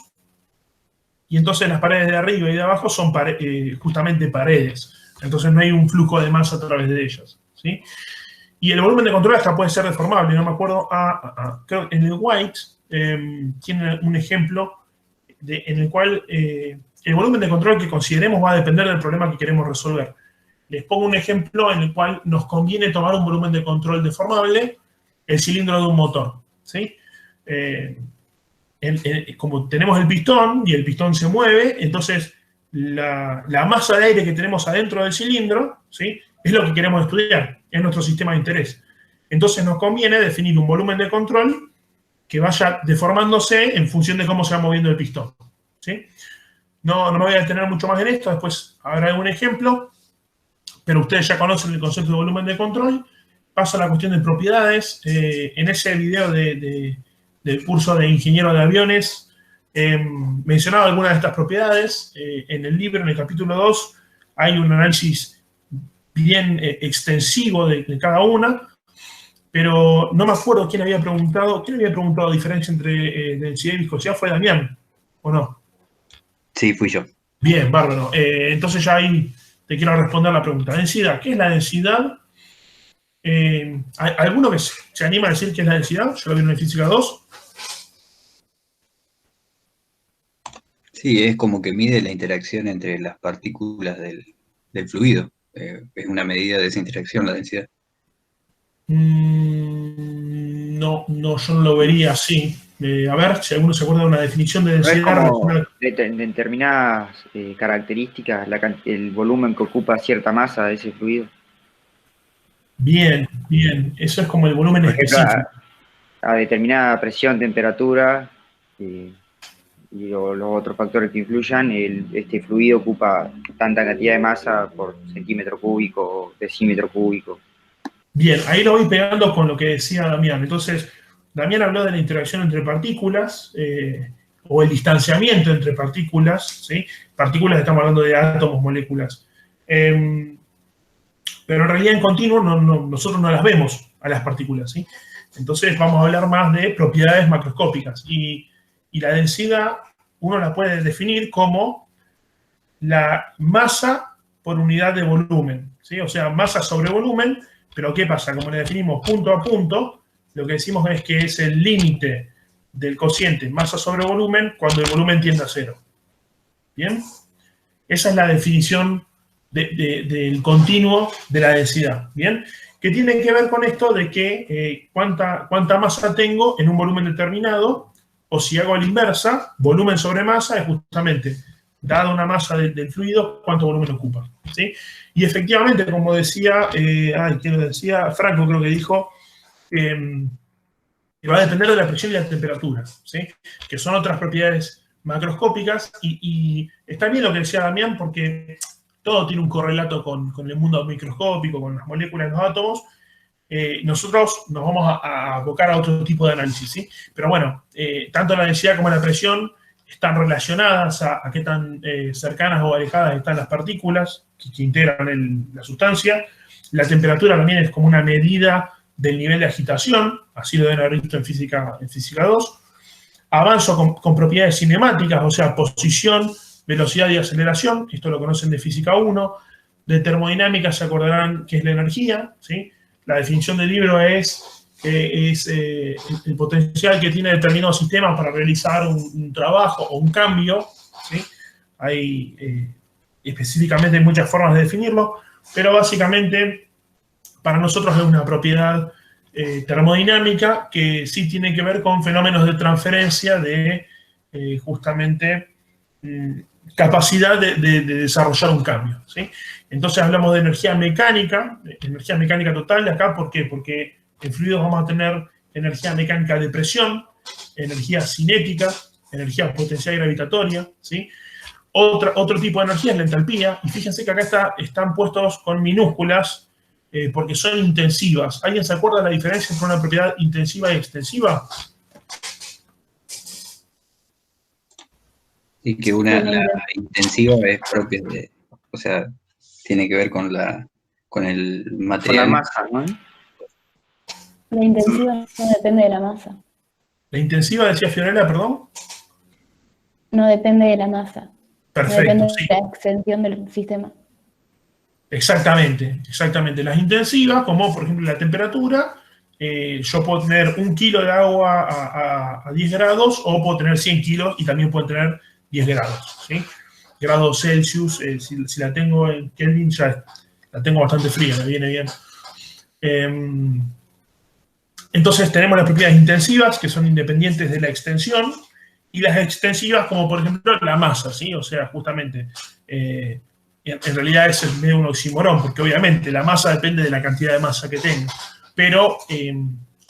Y entonces las paredes de arriba y de abajo son justamente paredes. Entonces no hay un flujo de masa a través de ellas, ¿sí? Y el volumen de control hasta puede ser deformable. No me acuerdo, creo que en el White tiene un ejemplo en el cual el volumen de control que consideremos va a depender del problema que queremos resolver. Les pongo un ejemplo en el cual nos conviene tomar un volumen de control deformable, el cilindro de un motor, ¿sí? Como tenemos el pistón y el pistón se mueve, entonces la masa de aire que tenemos adentro del cilindro, ¿sí?, es lo que queremos estudiar, es nuestro sistema de interés. Entonces nos conviene definir un volumen de control que vaya deformándose en función de cómo se va moviendo el pistón, ¿sí? No me voy a detener mucho más en esto, después habrá algún ejemplo, pero ustedes ya conocen el concepto de volumen de control. Paso a la cuestión de propiedades. En ese video del curso de ingeniero de aviones mencionaba algunas de estas propiedades. En el libro, en el capítulo 2, hay un análisis bien extensivo de cada una, pero no me acuerdo quién había preguntado la diferencia entre densidad y viscosidad. ¿Fue Damián o no? Sí, fui yo. Bien, bárbaro. Entonces ya ahí te quiero responder la pregunta. Densidad, ¿qué es la densidad? ¿Alguno que se anima a decir qué es la densidad? ¿Ya lo vieron en Física 2? Sí, es como que mide la interacción entre las partículas del fluido. Es una medida de esa interacción, la densidad. No, yo no lo vería así. A ver, si alguno se acuerda de una definición de densidad. No es como determinadas características, el volumen que ocupa cierta masa de ese fluido. Bien. Eso es como el volumen específico. A determinada presión, temperatura y los otros factores que influyan, este fluido ocupa tanta cantidad de masa por centímetro cúbico o decímetro cúbico. Bien, ahí lo voy pegando con lo que decía Damián. Entonces, Damián habló de la interacción entre partículas, o el distanciamiento entre partículas, ¿sí? Partículas, estamos hablando de átomos, moléculas. Pero en realidad en continuo nosotros no las vemos a las partículas, ¿sí? Entonces vamos a hablar más de propiedades macroscópicas. Y la densidad uno la puede definir como la masa por unidad de volumen, ¿sí? O sea, masa sobre volumen, pero ¿qué pasa? Como le definimos punto a punto, lo que decimos es que es el límite del cociente masa sobre volumen cuando el volumen tiende a cero. ¿Bien? Esa es la definición del continuo de la densidad. ¿Bien? Que tiene que ver con esto de que cuánta masa tengo en un volumen determinado, o si hago la inversa, volumen sobre masa es justamente, dada una masa del fluido, cuánto volumen ocupa, ¿sí? Y efectivamente, como decía, ¿quién lo decía? Franco creo que dijo, va a depender de la presión y la temperatura, ¿sí? Que son otras propiedades macroscópicas, y está bien lo que decía Damián, porque todo tiene un correlato con el mundo microscópico, con las moléculas, los átomos. Nosotros nos vamos a abocar a otro tipo de análisis, ¿sí? Pero bueno, tanto la densidad como la presión están relacionadas a qué tan cercanas o alejadas están las partículas que integran la sustancia. La temperatura también es como una medida del nivel de agitación, así lo deben haber visto en física 2. Avanzo con propiedades cinemáticas, o sea, posición, velocidad y aceleración, esto lo conocen de física 1. De termodinámica se acordarán que es la energía, ¿sí? La definición del libro es el potencial que tiene determinado sistema para realizar un trabajo o un cambio, ¿sí? Hay específicamente muchas formas de definirlo, pero básicamente para nosotros es una propiedad termodinámica que sí tiene que ver con fenómenos de transferencia de justamente capacidad de desarrollar un cambio, ¿sí? Entonces hablamos de energía mecánica total acá, ¿por qué? Porque en fluidos vamos a tener energía mecánica de presión, energía cinética, energía potencial gravitatoria, ¿sí? Otro tipo de energía es la entalpía, y fíjense que acá están puestos con minúsculas porque son intensivas. ¿Alguien se acuerda de la diferencia entre una propiedad intensiva y extensiva? Y que la intensiva es propia de, o sea, tiene que ver con el material. Con la masa, ¿no? La intensiva no depende de la masa. La intensiva, decía Fiorella, perdón. No depende de la masa. Perfecto, no depende sí. de la extensión del sistema. Exactamente. Las intensivas, como por ejemplo la temperatura, yo puedo tener 1 kilo de agua a 10 grados o puedo tener 100 kilos y también puedo tener 10 grados, ¿sí? Grados Celsius, si la tengo en Kelvin ya la tengo bastante fría, me viene bien. Entonces tenemos las propiedades intensivas que son independientes de la extensión y las extensivas como por ejemplo la masa, ¿sí? O sea, justamente, en realidad es medio un oxímoron porque obviamente la masa depende de la cantidad de masa que tengo, pero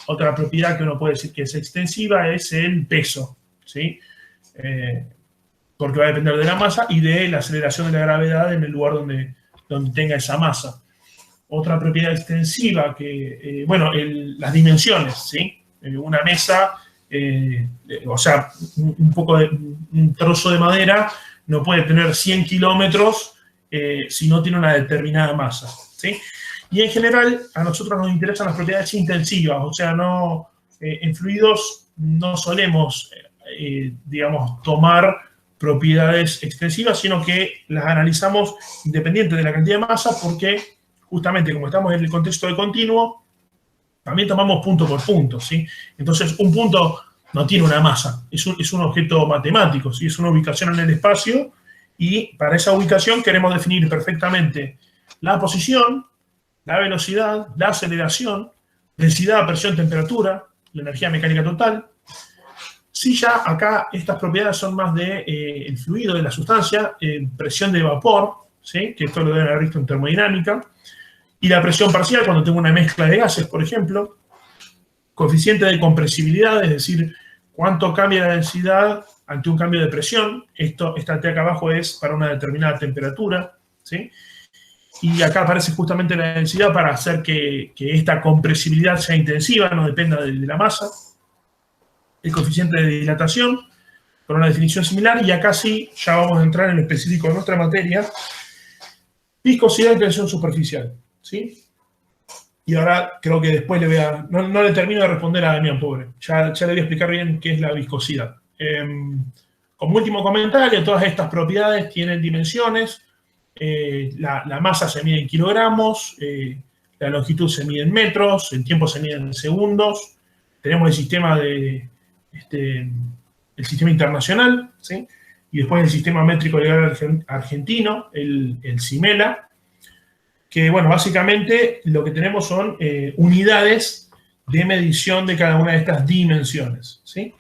otra propiedad que uno puede decir que es extensiva es el peso, ¿sí? Porque va a depender de la masa y de la aceleración de la gravedad en el lugar donde tenga esa masa. Otra propiedad extensiva que, las dimensiones, ¿sí? Una mesa, o sea, un trozo de madera no puede tener 100 kilómetros si no tiene una determinada masa, ¿sí? Y en general, a nosotros nos interesan las propiedades intensivas, o sea, en fluidos no solemos, digamos, tomar propiedades extensivas, sino que las analizamos independiente de la cantidad de masa porque justamente como estamos en el contexto de continuo, también tomamos punto por punto, ¿sí? Entonces, un punto no tiene una masa, es un objeto matemático, ¿sí? Es una ubicación en el espacio y para esa ubicación queremos definir perfectamente la posición, la velocidad, la aceleración, densidad, presión, temperatura, la energía mecánica total. Sí, ya acá estas propiedades son más el fluido, de la sustancia, presión de vapor, ¿sí? Que esto lo deben haber visto en termodinámica, y la presión parcial cuando tengo una mezcla de gases, por ejemplo, coeficiente de compresibilidad, es decir, cuánto cambia la densidad ante un cambio de presión. Esta T acá abajo es para una determinada temperatura, ¿sí? Y acá aparece justamente la densidad para hacer que esta compresibilidad sea intensiva, no dependa de la masa. El coeficiente de dilatación, con una definición similar, y acá sí, ya vamos a entrar en lo específico de nuestra materia, viscosidad y tensión superficial, ¿sí? Y ahora creo que después no le termino de responder a Damián, pobre, ya le voy a explicar bien qué es la viscosidad. Como último comentario, todas estas propiedades tienen dimensiones, la masa se mide en kilogramos, la longitud se mide en metros, el tiempo se mide en segundos, tenemos el sistema el sistema internacional, ¿sí? Y después el sistema métrico legal argentino, el CIMELA, que, bueno, básicamente lo que tenemos son unidades de medición de cada una de estas dimensiones, ¿sí?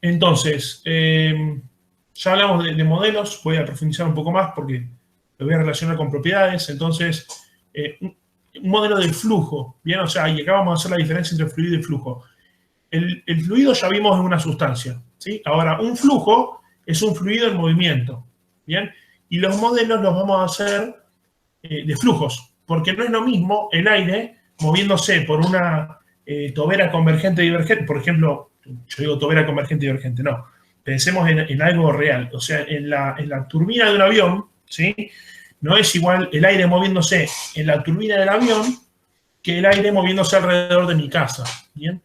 Entonces, ya hablamos de modelos, voy a profundizar un poco más porque lo voy a relacionar con propiedades. Entonces, un modelo de flujo, ¿bien? O sea, y acá vamos a hacer la diferencia entre fluido y flujo. El fluido ya vimos es una sustancia, ¿sí? Ahora, un flujo es un fluido en movimiento, ¿bien? Y los modelos los vamos a hacer de flujos, porque no es lo mismo el aire moviéndose por una tobera convergente divergente, por ejemplo, yo digo tobera convergente divergente, no, pensemos en algo real, o sea, en la turbina de un avión, ¿sí? No es igual el aire moviéndose en la turbina del avión que el aire moviéndose alrededor de mi casa, ¿bien?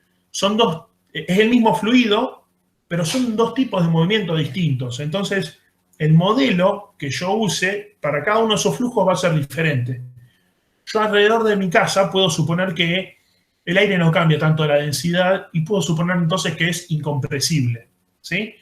Es el mismo fluido, pero son dos tipos de movimiento distintos. Entonces, el modelo que yo use para cada uno de esos flujos va a ser diferente. Yo alrededor de mi casa puedo suponer que el aire no cambia tanto la densidad y puedo suponer entonces que es incompresible, ¿sí?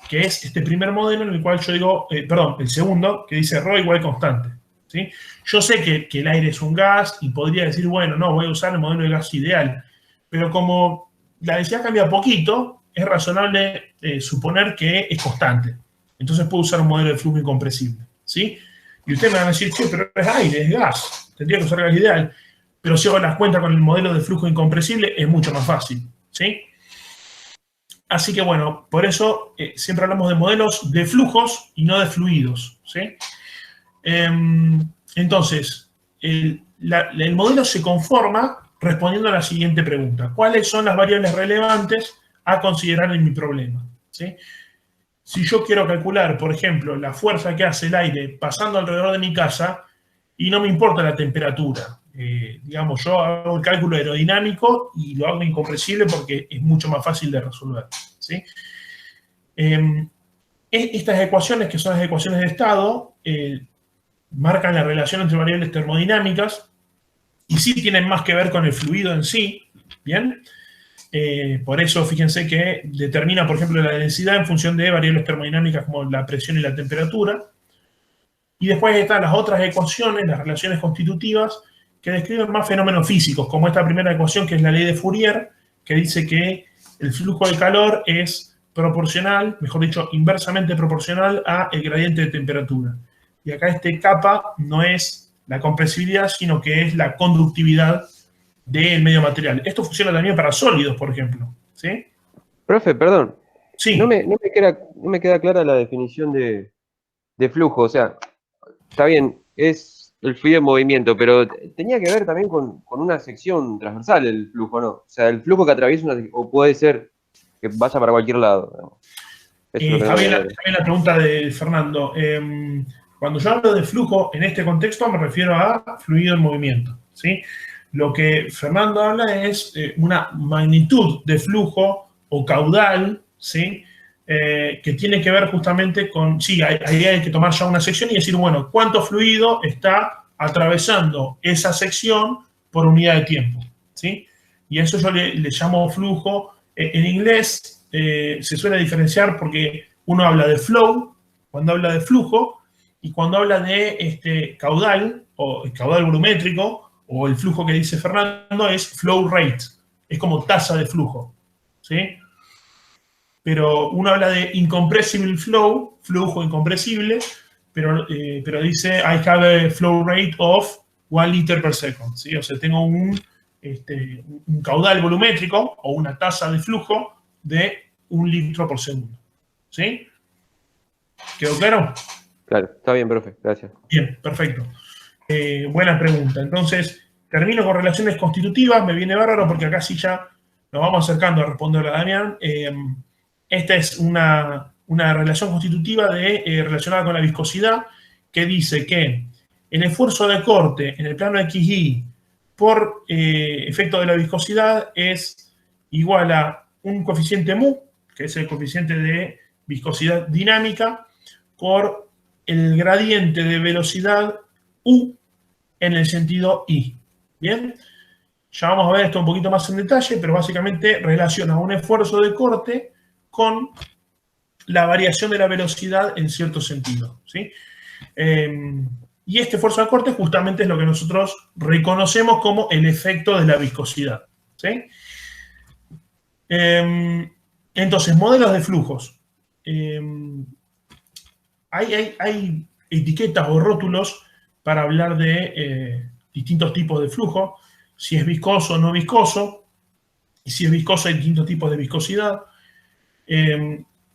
Que es este primer modelo en el cual yo digo, el segundo, que dice ρ igual constante, ¿sí? Yo sé que el aire es un gas y podría decir, bueno, no, voy a usar el modelo de gas ideal, pero como la densidad cambia poquito, es razonable suponer que es constante. Entonces puedo usar un modelo de flujo incompresible, ¿sí? Y ustedes me van a decir, che, pero es aire, es gas, tendría que usar gas ideal. Pero si hago las cuentas con el modelo de flujo incompresible, es mucho más fácil, ¿sí? Así que bueno, por eso siempre hablamos de modelos de flujos y no de fluidos, ¿sí? Entonces, el modelo se conforma respondiendo a la siguiente pregunta. ¿Cuáles son las variables relevantes a considerar en mi problema? ¿Sí? Si yo quiero calcular, por ejemplo, la fuerza que hace el aire pasando alrededor de mi casa y no me importa la temperatura, digamos, yo hago el cálculo aerodinámico y lo hago incompresible porque es mucho más fácil de resolver, ¿sí? Estas ecuaciones, que son las ecuaciones de estado, marcan la relación entre variables termodinámicas y sí tienen más que ver con el fluido en sí, ¿bien? Por eso, fíjense que determina, por ejemplo, la densidad en función de variables termodinámicas como la presión y la temperatura. Y después están las otras ecuaciones, las relaciones constitutivas, que describen más fenómenos físicos, como esta primera ecuación, que es la ley de Fourier, que dice que el flujo de calor es proporcional, mejor dicho, inversamente proporcional a el gradiente de temperatura. Y acá este kappa no es la compresibilidad, sino que es la conductividad del medio material. Esto funciona también para sólidos, por ejemplo, ¿sí? Profe, perdón. Sí. No me queda clara la definición de flujo. O sea, está bien, es el fluido en movimiento, pero tenía que ver también con una sección transversal el flujo, ¿no? O sea, el flujo que atraviesa o puede ser que vaya para cualquier lado. Está bien la pregunta de Fernando. Cuando yo hablo de flujo, en este contexto me refiero a fluido en movimiento, ¿sí? Lo que Fernando habla es una magnitud de flujo o caudal, ¿sí? Que tiene que ver justamente con, sí, ahí hay que tomar ya una sección y decir, bueno, ¿cuánto fluido está atravesando esa sección por unidad de tiempo? ¿Sí? Y eso yo le llamo flujo. En inglés se suele diferenciar porque uno habla de flow, cuando habla de flujo, y cuando habla de caudal, o el caudal volumétrico, o el flujo que dice Fernando, es flow rate, es como tasa de flujo, ¿sí? Pero uno habla de incompressible flow, flujo incompresible, pero dice I have a flow rate of 1 liter per second, ¿sí? O sea, tengo un caudal volumétrico o una tasa de flujo de 1 litro por segundo, ¿sí? ¿Quedó claro? Claro, está bien, profe, gracias. Bien, perfecto. Buena pregunta. Entonces, termino con relaciones constitutivas, me viene bárbaro porque acá sí ya nos vamos acercando a responderle a Damián. Esta es una relación constitutiva relacionada con la viscosidad, que dice que el esfuerzo de corte en el plano XY por efecto de la viscosidad es igual a un coeficiente mu, que es el coeficiente de viscosidad dinámica, por el gradiente de velocidad u en el sentido y. ¿Bien? Ya vamos a ver esto un poquito más en detalle, pero básicamente relaciona un esfuerzo de corte con la variación de la velocidad en cierto sentido, ¿sí? Y este esfuerzo de corte justamente es lo que nosotros reconocemos como el efecto de la viscosidad, ¿sí? Entonces, modelos de flujos. Hay etiquetas o rótulos para hablar de distintos tipos de flujo, si es viscoso o no viscoso, y si es viscoso hay distintos tipos de viscosidad.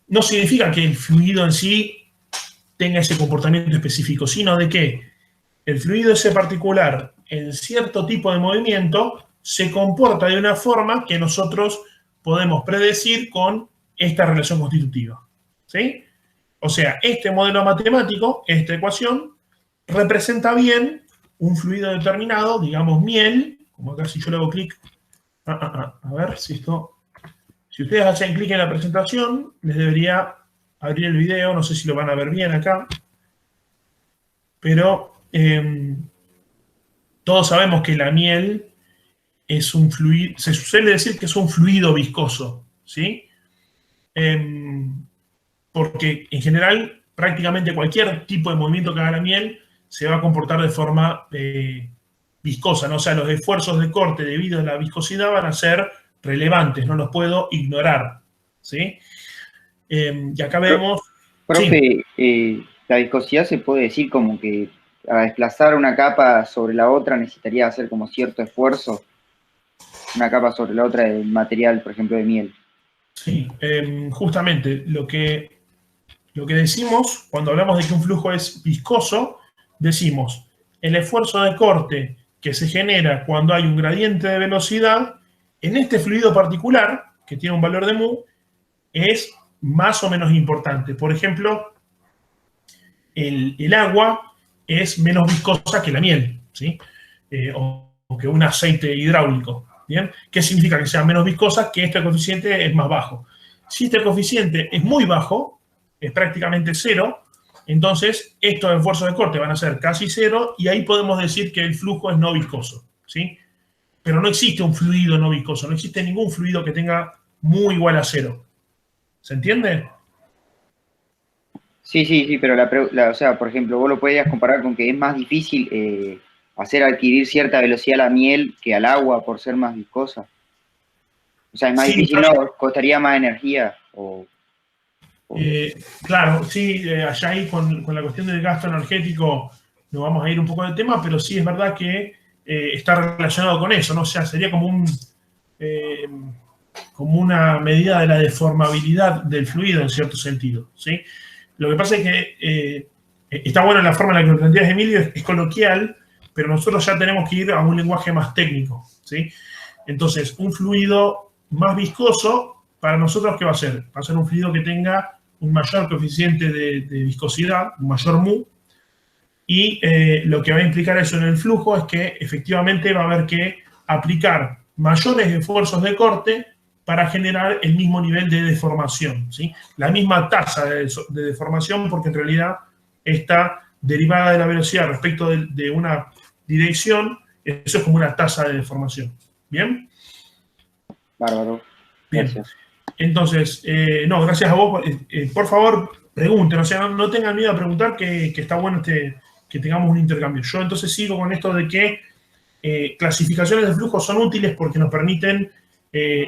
No significa que el fluido en sí tenga ese comportamiento específico, sino de que el fluido ese particular en cierto tipo de movimiento se comporta de una forma que nosotros podemos predecir con esta relación constitutiva, ¿sí? O sea, este modelo matemático, esta ecuación, representa bien un fluido determinado, digamos miel, como acá si yo le hago clic, a ver si esto... Si ustedes hacen clic en la presentación, les debería abrir el video, no sé si lo van a ver bien acá, pero todos sabemos que la miel es un fluido, se suele decir que es un fluido viscoso, ¿sí? Porque en general prácticamente cualquier tipo de movimiento que haga la miel se va a comportar de forma viscosa, ¿no? O sea, los esfuerzos de corte debido a la viscosidad van a ser relevantes, no los puedo ignorar, ¿sí? Y acá vemos... Profe, la viscosidad se puede decir como que a desplazar una capa sobre la otra necesitaría hacer como cierto esfuerzo, una capa sobre la otra de material, por ejemplo, de miel. Sí, justamente lo que decimos cuando hablamos de que un flujo es viscoso, decimos el esfuerzo de corte que se genera cuando hay un gradiente de velocidad en este fluido particular, que tiene un valor de mu, es más o menos importante. Por ejemplo, el agua es menos viscosa que la miel, ¿sí? O que un aceite hidráulico, ¿bien? ¿Qué significa que sea menos viscosa? Que este coeficiente es más bajo. Si este coeficiente es muy bajo, es prácticamente cero, entonces estos esfuerzos de corte van a ser casi cero y ahí podemos decir que el flujo es no viscoso, ¿sí? Pero no existe un fluido no viscoso, no existe ningún fluido que tenga mu igual a cero. ¿Se entiende? Sí, pero o sea, por ejemplo, vos lo podrías comparar con que es más difícil hacer adquirir cierta velocidad a la miel que al agua por ser más viscosa. O sea, es más difícil, ¿no? Costaría más energía. Claro, sí, allá ahí con la cuestión del gasto energético nos vamos a ir un poco del tema, pero sí es verdad que está relacionado con eso, ¿no? O sea, sería como una medida de la deformabilidad del fluido en cierto sentido, ¿sí? Lo que pasa es que está bueno la forma en la que lo planteas, Emilio, es coloquial, pero nosotros ya tenemos que ir a un lenguaje más técnico, ¿sí? Entonces, un fluido más viscoso, para nosotros, ¿qué va a ser? Va a ser un fluido que tenga un mayor coeficiente de viscosidad, un mayor mu, y lo que va a implicar eso en el flujo es que efectivamente va a haber que aplicar mayores esfuerzos de corte para generar el mismo nivel de deformación, ¿sí? La misma tasa de deformación, porque en realidad esta derivada de la velocidad respecto de una dirección, eso es como una tasa de deformación. ¿Bien? Bárbaro. Bien. Gracias. Entonces, no, gracias a vos. Por favor, pregunten, o sea, no tengan miedo a preguntar, que está bueno que tengamos un intercambio. Yo entonces sigo con esto de que clasificaciones de flujo son útiles porque nos permiten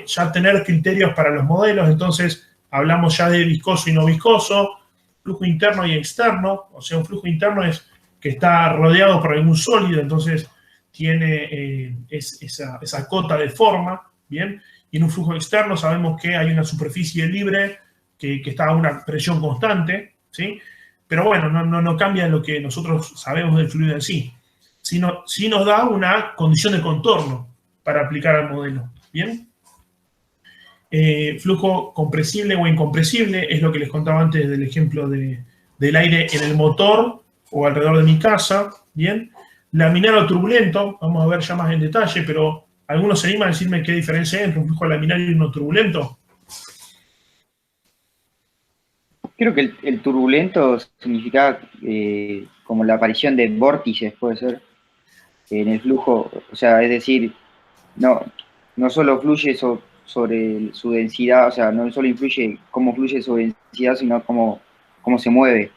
ya tener criterios para los modelos. Entonces, hablamos ya de viscoso y no viscoso, flujo interno y externo. O sea, un flujo interno es que está rodeado por algún sólido, entonces tiene esa cota de forma, ¿bien? Y en un flujo externo sabemos que hay una superficie libre que está a una presión constante, ¿sí? Pero bueno, no cambia lo que nosotros sabemos del fluido en sí. Sí nos da una condición de contorno para aplicar al modelo, ¿bien? Flujo compresible o incompresible es lo que les contaba antes del ejemplo del aire en el motor o alrededor de mi casa, ¿bien? Laminar o turbulento, vamos a ver ya más en detalle, pero ¿algunos se animan a decirme qué diferencia hay entre un flujo laminar y uno turbulento? Creo que el turbulento significa como la aparición de vórtices, puede ser, en el flujo. O sea, es decir, no solo fluye sobre su densidad, o sea, no solo influye cómo fluye su densidad, sino cómo se mueve.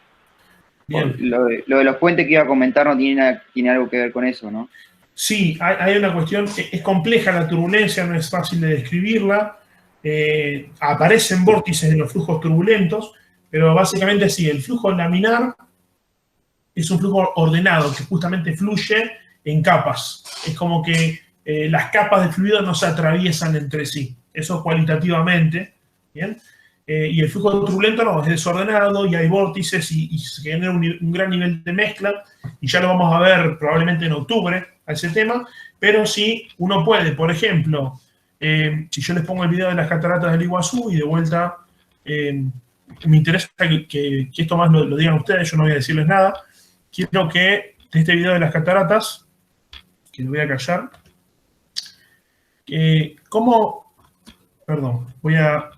Bien. Lo de los puentes que iba a comentar no tiene algo que ver con eso, ¿no? Sí, hay una cuestión, es compleja la turbulencia, no es fácil de describirla. Aparecen vórtices en los flujos turbulentos, pero básicamente sí, el flujo laminar es un flujo ordenado que justamente fluye en capas. Es como que las capas del fluido no se atraviesan entre sí, eso cualitativamente, ¿bien? Y el flujo turbulento no, es desordenado y hay vórtices y se genera un gran nivel de mezcla, y ya lo vamos a ver probablemente en octubre a ese tema, pero sí uno puede, por ejemplo, si yo les pongo el video de las cataratas del Iguazú y de vuelta me interesa que esto más lo digan ustedes, yo no voy a decirles nada, quiero que de este video de las cataratas, que lo voy a callar, voy a...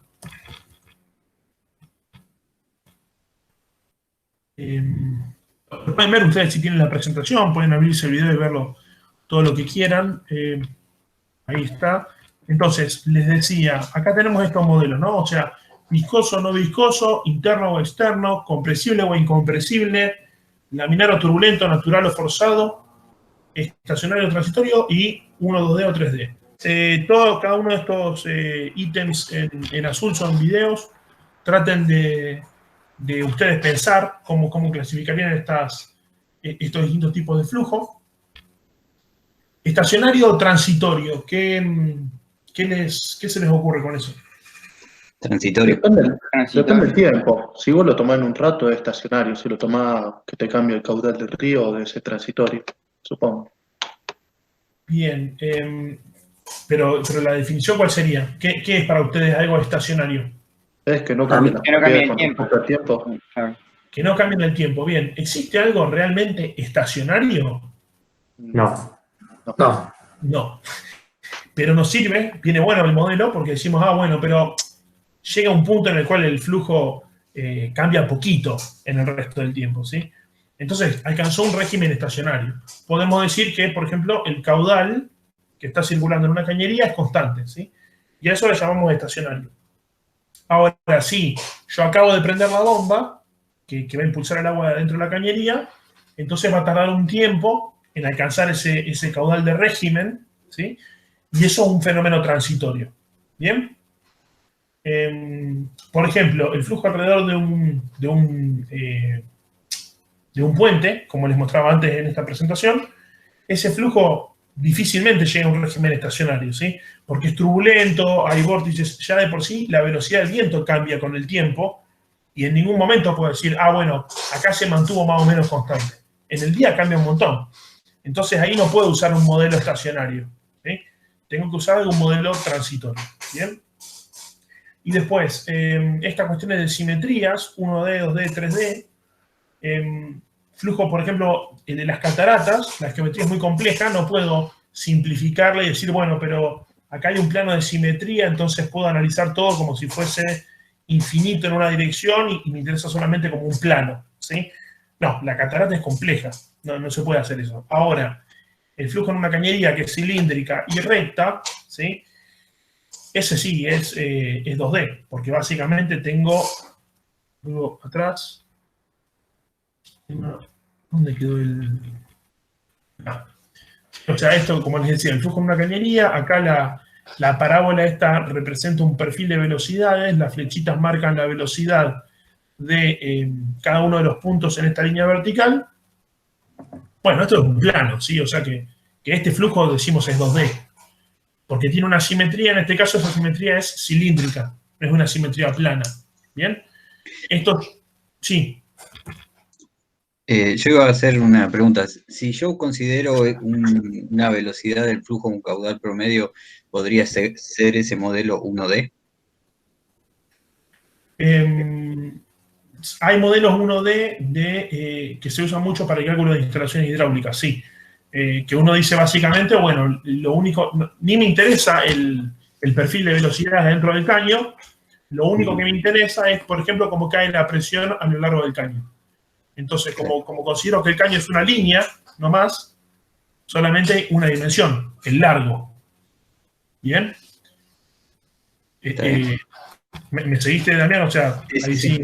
pueden ver ustedes si tienen la presentación, pueden abrirse el video y verlo todo lo que quieran. Ahí está. Entonces, les decía, acá tenemos estos modelos, ¿no? O sea, viscoso o no viscoso, interno o externo, compresible o incompresible, laminar o turbulento, natural o forzado, estacionario o transitorio y 1, 2D o 3D. Cada uno de estos ítems en azul son videos. Traten de ustedes pensar cómo clasificarían estos distintos tipos de flujo. Estacionario o transitorio, ¿qué se les ocurre con eso? Transitorio. Depende del tiempo. Si vos lo tomás en un rato es estacionario, si lo tomás que te cambie el caudal del río debe ser transitorio, supongo. Bien, pero la definición ¿cuál sería? ¿Qué es para ustedes algo estacionario? Es que no cambie el tiempo. Claro. Que no cambie en el tiempo. Bien, ¿existe algo realmente estacionario? No. No. Pero nos sirve, viene bueno el modelo, porque decimos, bueno, pero llega un punto en el cual el flujo cambia poquito en el resto del tiempo, ¿sí? Entonces, alcanzó un régimen estacionario. Podemos decir que, por ejemplo, el caudal que está circulando en una cañería es constante, ¿sí? Y a eso le llamamos estacionario. Ahora, sí, yo acabo de prender la bomba, que va a impulsar el agua dentro de la cañería, entonces va a tardar un tiempo en alcanzar ese caudal de régimen, ¿sí? Y eso es un fenómeno transitorio. ¿Bien? Por ejemplo, el flujo alrededor de un puente, como les mostraba antes en esta presentación, ese flujo difícilmente llega a un régimen estacionario, ¿sí? Porque es turbulento, hay vórtices, ya de por sí la velocidad del viento cambia con el tiempo y en ningún momento puedo decir, bueno, acá se mantuvo más o menos constante. En el día cambia un montón. Entonces ahí no puedo usar un modelo estacionario, ¿sí? Tengo que usar un modelo transitorio, ¿bien? Y después, estas cuestiones de simetrías, 1D, 2D, 3D, flujo, por ejemplo, de las cataratas, la geometría es muy compleja, no puedo simplificarla y decir, bueno, pero acá hay un plano de simetría, entonces puedo analizar todo como si fuese infinito en una dirección y me interesa solamente como un plano, ¿sí? No, la catarata es compleja, no se puede hacer eso. Ahora, el flujo en una cañería que es cilíndrica y recta, ¿sí? Ese sí es 2D, porque básicamente tengo atrás. ¿Dónde quedó el...? O sea, esto, como les decía, el flujo en una cañería, acá la parábola esta representa un perfil de velocidades, las flechitas marcan la velocidad de cada uno de los puntos en esta línea vertical. Bueno, esto es un plano, ¿sí? O sea que este flujo, decimos, es 2D. Porque tiene una simetría, en este caso esa simetría es cilíndrica, no es una simetría plana. ¿Bien? Esto, sí. Yo iba a hacer una pregunta. Si yo considero una velocidad del flujo, un caudal promedio, ¿podría ser ese modelo 1D? Hay modelos 1D que se usan mucho para el cálculo de instalaciones hidráulicas, sí. Que uno dice básicamente, bueno, lo único, ni me interesa el perfil de velocidad dentro del caño, lo único que me interesa es, por ejemplo, cómo cae la presión a lo largo del caño. Entonces, como considero que el caño es una línea, no más, solamente una dimensión, el largo. ¿Bien? ¿Me seguiste, Damián? O sea, ahí sí.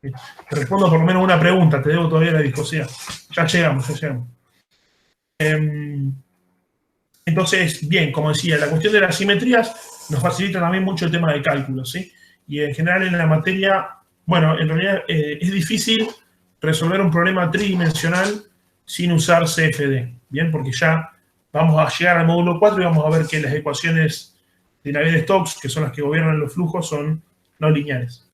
Te respondo por lo menos una pregunta, te debo todavía la viscosidad. Ya llegamos. Entonces, bien, como decía, la cuestión de las simetrías nos facilita también mucho el tema de cálculo, ¿sí? Y en general en la materia, bueno, en realidad es difícil resolver un problema tridimensional sin usar CFD, ¿bien? Porque ya vamos a llegar al módulo 4 y vamos a ver que las ecuaciones de Navier-Stokes, que son las que gobiernan los flujos, son no lineales.